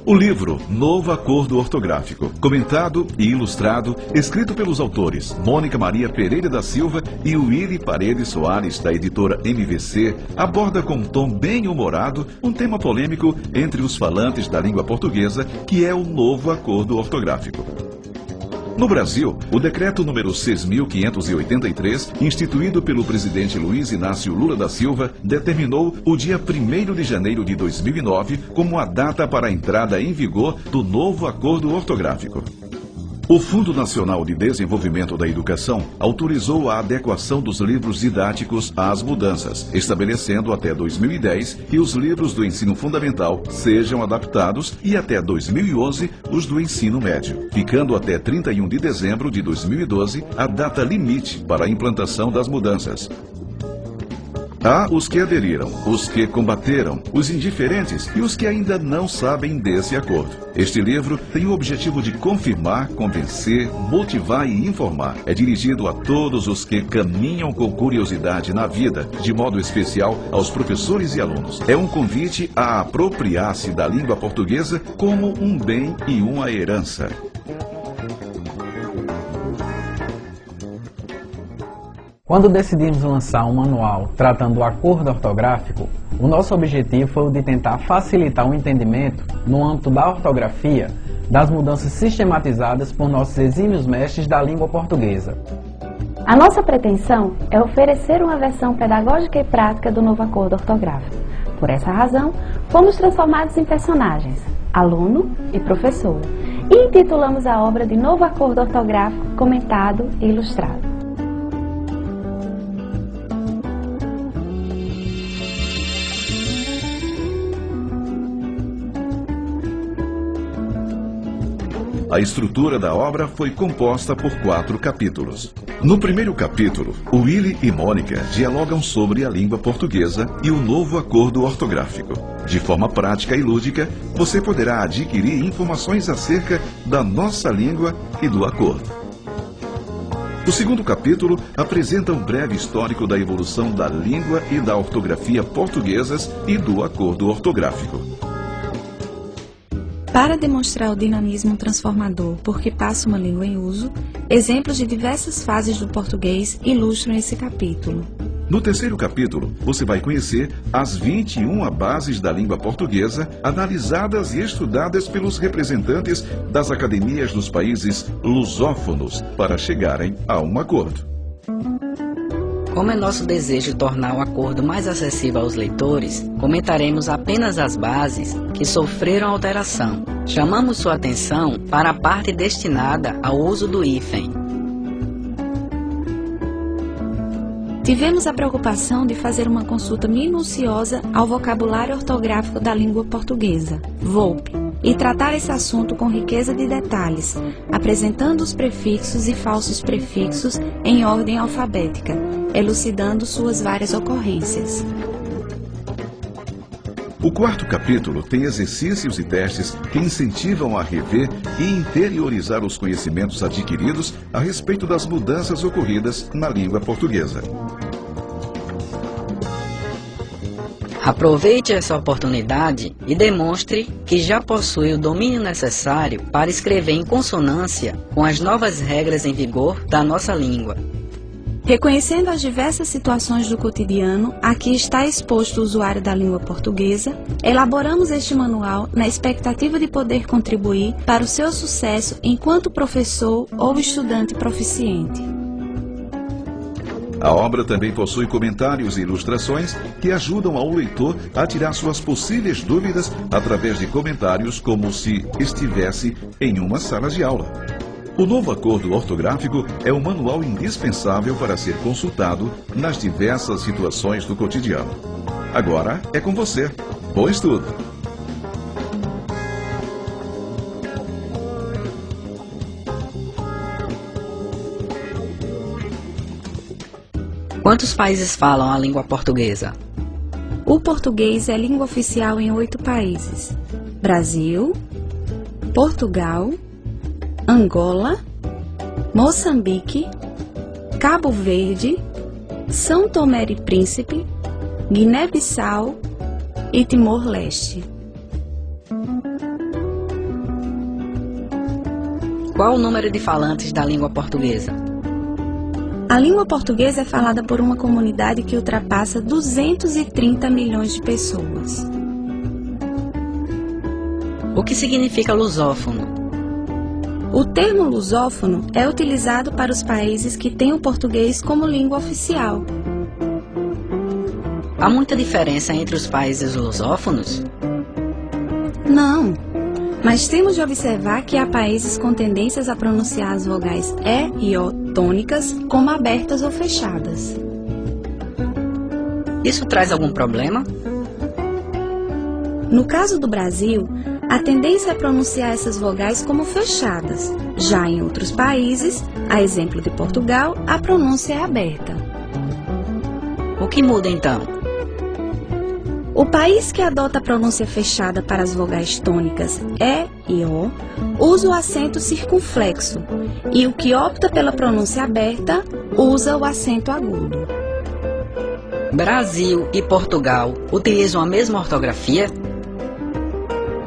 O livro Novo Acordo Ortográfico, comentado e ilustrado, escrito pelos autores Mônica Maria Pereira da Silva e Willy Paredes Soares, da editora MVC, aborda com um tom bem humorado um tema polêmico entre os falantes da língua portuguesa, que é o novo acordo ortográfico. No Brasil, o decreto número 6.583, instituído pelo presidente Luiz Inácio Lula da Silva, determinou o dia 1º de janeiro de 2009 como a data para a entrada em vigor do novo acordo ortográfico. O Fundo Nacional de Desenvolvimento da Educação autorizou a adequação dos livros didáticos às mudanças, estabelecendo até 2010 que os livros do ensino fundamental sejam adaptados e até 2011 os do ensino médio, ficando até 31 de dezembro de 2012 a data limite para a implantação das mudanças. Há os que aderiram, os que combateram, os indiferentes e os que ainda não sabem desse acordo. Este livro tem o objetivo de confirmar, convencer, motivar e informar. É dirigido a todos os que caminham com curiosidade na vida, de modo especial aos professores e alunos. É um convite a apropriar-se da língua portuguesa como um bem e uma herança. Quando decidimos lançar um manual tratando do acordo ortográfico, o nosso objetivo foi o de tentar facilitar o entendimento, no âmbito da ortografia, das mudanças sistematizadas por nossos exímios mestres da língua portuguesa. A nossa pretensão é oferecer uma versão pedagógica e prática do novo acordo ortográfico. Por essa razão, fomos transformados em personagens, aluno e professor, e intitulamos a obra de Novo Acordo Ortográfico Comentado e Ilustrado. A estrutura da obra foi composta por 4 capítulos. No primeiro capítulo, Willy e Mônica dialogam sobre a língua portuguesa e o novo acordo ortográfico. De forma prática e lúdica, você poderá adquirir informações acerca da nossa língua e do acordo. O segundo capítulo apresenta um breve histórico da evolução da língua e da ortografia portuguesas e do acordo ortográfico. Para demonstrar o dinamismo transformador por que passa uma língua em uso, exemplos de diversas fases do português ilustram esse capítulo. No terceiro capítulo, você vai conhecer as 21 bases da língua portuguesa, analisadas e estudadas pelos representantes das academias dos países lusófonos para chegarem a um acordo. Como é nosso desejo tornar o acordo mais acessível aos leitores, comentaremos apenas as bases que sofreram alteração. Chamamos sua atenção para a parte destinada ao uso do hífen. Tivemos a preocupação de fazer uma consulta minuciosa ao vocabulário ortográfico da língua portuguesa, VOLPE, e tratar esse assunto com riqueza de detalhes, apresentando os prefixos e falsos prefixos em ordem alfabética, elucidando suas várias ocorrências. O quarto capítulo tem exercícios e testes que incentivam a rever e interiorizar os conhecimentos adquiridos a respeito das mudanças ocorridas na língua portuguesa. Aproveite essa oportunidade e demonstre que já possui o domínio necessário para escrever em consonância com as novas regras em vigor da nossa língua. Reconhecendo as diversas situações do cotidiano a que está exposto o usuário da língua portuguesa, elaboramos este manual na expectativa de poder contribuir para o seu sucesso enquanto professor ou estudante proficiente. A obra também possui comentários e ilustrações que ajudam ao leitor a tirar suas possíveis dúvidas através de comentários como se estivesse em uma sala de aula. O novo acordo ortográfico é um manual indispensável para ser consultado nas diversas situações do cotidiano. Agora é com você. Bom estudo! Quantos países falam a língua portuguesa? O português é língua oficial em 8 países: Brasil, Portugal, Angola, Moçambique, Cabo Verde, São Tomé e Príncipe, Guiné-Bissau e Timor-Leste. Qual o número de falantes da língua portuguesa? A língua portuguesa é falada por uma comunidade que ultrapassa 230 milhões de pessoas. O que significa lusófono? O termo lusófono é utilizado para os países que têm o português como língua oficial. Há muita diferença entre os países lusófonos? Não, mas temos de observar que há países com tendências a pronunciar as vogais E e O tônicas como abertas ou fechadas. Isso traz algum problema? No caso do Brasil, a tendência é pronunciar essas vogais como fechadas. Já em outros países, a exemplo de Portugal, a pronúncia é aberta. O que muda então? O país que adota a pronúncia fechada para as vogais tônicas E e O usa o acento circunflexo, e o que opta pela pronúncia aberta usa o acento agudo. Brasil e Portugal utilizam a mesma ortografia?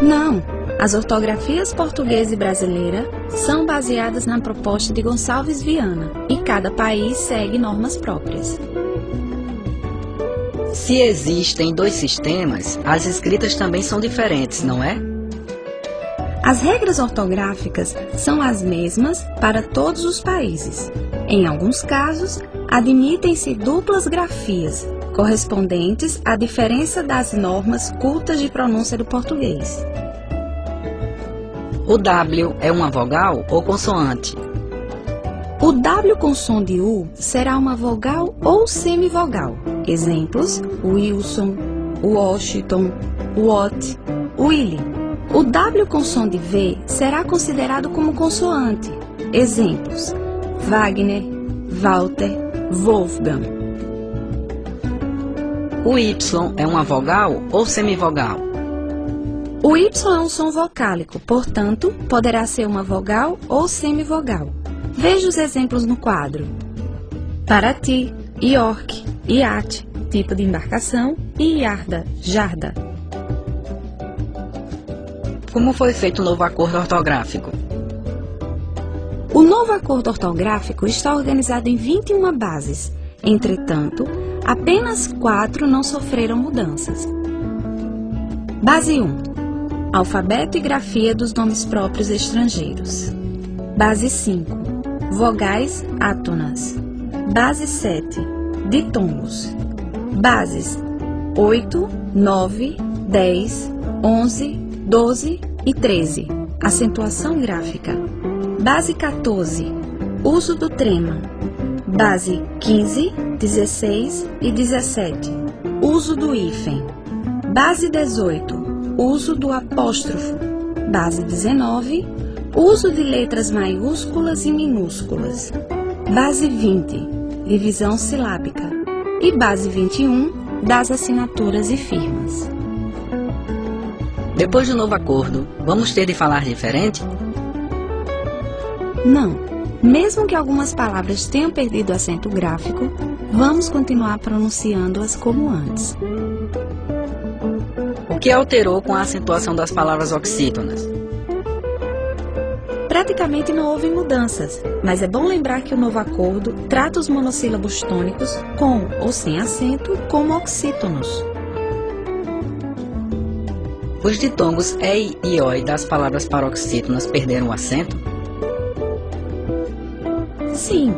Não, as ortografias portuguesa e brasileira são baseadas na proposta de Gonçalves Viana, e cada país segue normas próprias. Se existem dois sistemas, as escritas também são diferentes, não é? As regras ortográficas são as mesmas para todos os países. Em alguns casos, admitem-se duplas grafias, correspondentes à diferença das normas cultas de pronúncia do português. O W é uma vogal ou consoante? O W com som de U será uma vogal ou semivogal. Exemplos: Wilson, Washington, Watt, Willy. O W com som de V será considerado como consoante. Exemplos: Wagner, Walter, Wolfgang. O Y é uma vogal ou semivogal? O Y é um som vocálico, portanto, poderá ser uma vogal ou semivogal. Veja os exemplos no quadro. Paraty, York, iate, tipo de embarcação, e iarda, jarda. Como foi feito o novo acordo ortográfico? O novo acordo ortográfico está organizado em 21 bases. Entretanto, apenas 4 não sofreram mudanças. Base 1. Alfabeto e grafia dos nomes próprios estrangeiros. Base 5. Vogais átonas. Base 7. Ditongos. Bases 8, 9, 10, 11, 12 e 13. Acentuação gráfica. Base 14. Uso do trema. Base 15, 16 e 17. Uso do hífen. Base 18. Uso do apóstrofo. Base 19. Uso de letras maiúsculas e minúsculas. Base 20. Divisão silábica. E base 21. Das assinaturas e firmas. Depois do novo acordo, vamos ter de falar diferente? Não. Mesmo que algumas palavras tenham perdido o acento gráfico, vamos continuar pronunciando-as como antes. O que alterou com a acentuação das palavras oxítonas? Praticamente não houve mudanças, mas é bom lembrar que o novo acordo trata os monossílabos tônicos com ou sem acento como oxítonos. Os ditongos EI e OI das palavras paroxítonas perderam o acento? Sim,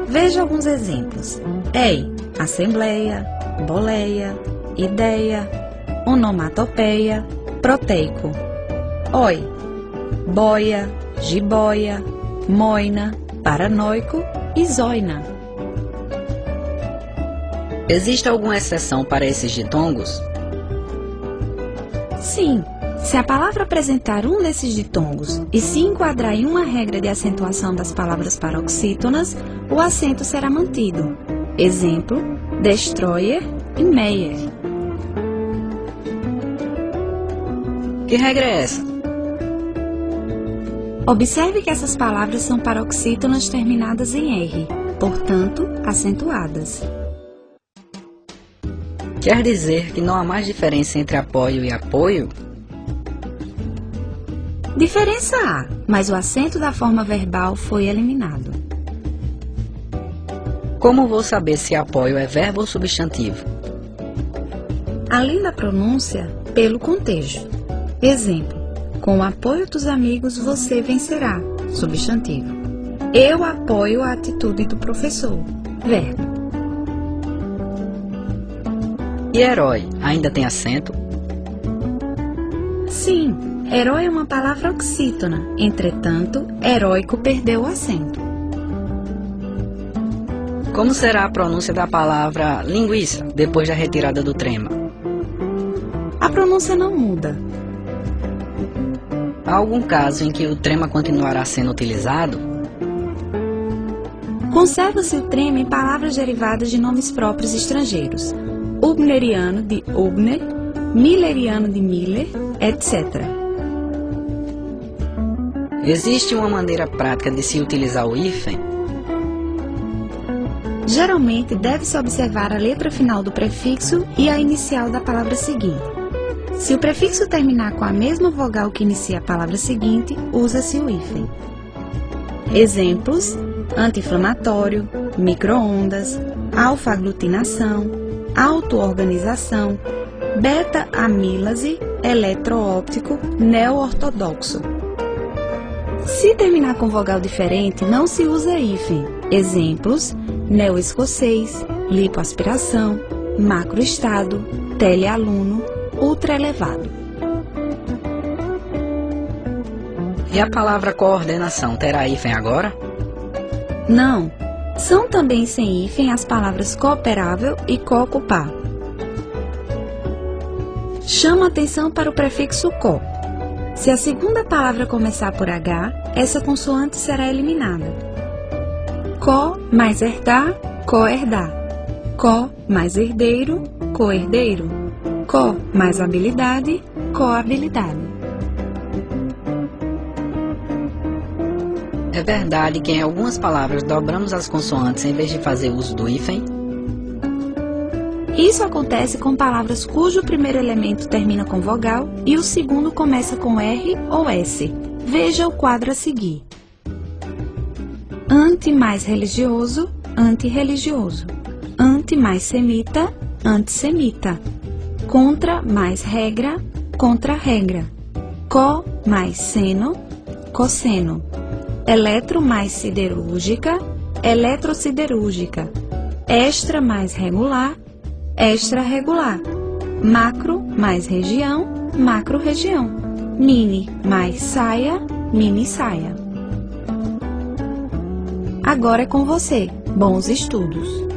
veja alguns exemplos. EI, assembleia, boleia, ideia, onomatopeia, proteico. OI, boia, jiboia, moina, paranoico e zoina. Existe alguma exceção para esses ditongos? Sim, se a palavra apresentar um desses ditongos e se enquadrar em uma regra de acentuação das palavras paroxítonas, o acento será mantido. Exemplo, destroyer e meyer. Que regra é essa? Observe que essas palavras são paroxítonas terminadas em R, portanto, acentuadas. Quer dizer que não há mais diferença entre apoio e apoio? Diferença há, mas o acento da forma verbal foi eliminado. Como vou saber se apoio é verbo ou substantivo? Além da pronúncia, pelo contexto. Exemplo: com o apoio dos amigos você vencerá. Substantivo. Eu apoio a atitude do professor. Verbo. E herói, ainda tem acento? Sim, herói é uma palavra oxítona. Entretanto, heróico perdeu o acento. Como será a pronúncia da palavra linguiça depois da retirada do trema? A pronúncia não muda. Há algum caso em que o trema continuará sendo utilizado? Conserva-se o trema em palavras derivadas de nomes próprios estrangeiros. Hübneriano de Hübner, Milleriano de Miller, etc. Existe uma maneira prática de se utilizar o hífen? Geralmente, deve-se observar a letra final do prefixo e a inicial da palavra seguinte. Se o prefixo terminar com a mesma vogal que inicia a palavra seguinte, usa-se o hífen. Exemplos: anti-inflamatório, micro-ondas, alfa-aglutinação, auto-organização, beta-amílase, eletroóptico, neo-ortodoxo. Se terminar com vogal diferente, não se usa hífen. Exemplos: neo-escocês, lipoaspiração, macroestado, telealuno, ultraelevado. E a palavra coordenação terá hífen agora? Não. São também sem hífen as palavras cooperável e coocupar. Chama atenção para o prefixo co. Se a segunda palavra começar por H, essa consoante será eliminada. Co mais herdar, coherdar. Co mais herdeiro, coherdeiro. Co mais habilidade, cohabilidade. É verdade que em algumas palavras dobramos as consoantes em vez de fazer uso do hífen? Isso acontece com palavras cujo primeiro elemento termina com vogal e o segundo começa com R ou S. Veja o quadro a seguir. Anti mais religioso, antirreligioso. Anti mais semita, antissemita. Contra mais regra, contra-regra. Co mais seno, cosseno. Eletro mais siderúrgica, eletrociderúrgica. Extra mais regular, extra-regular. Macro mais região, macro-região. Mini mais saia, mini-saia. Agora é com você. Bons estudos!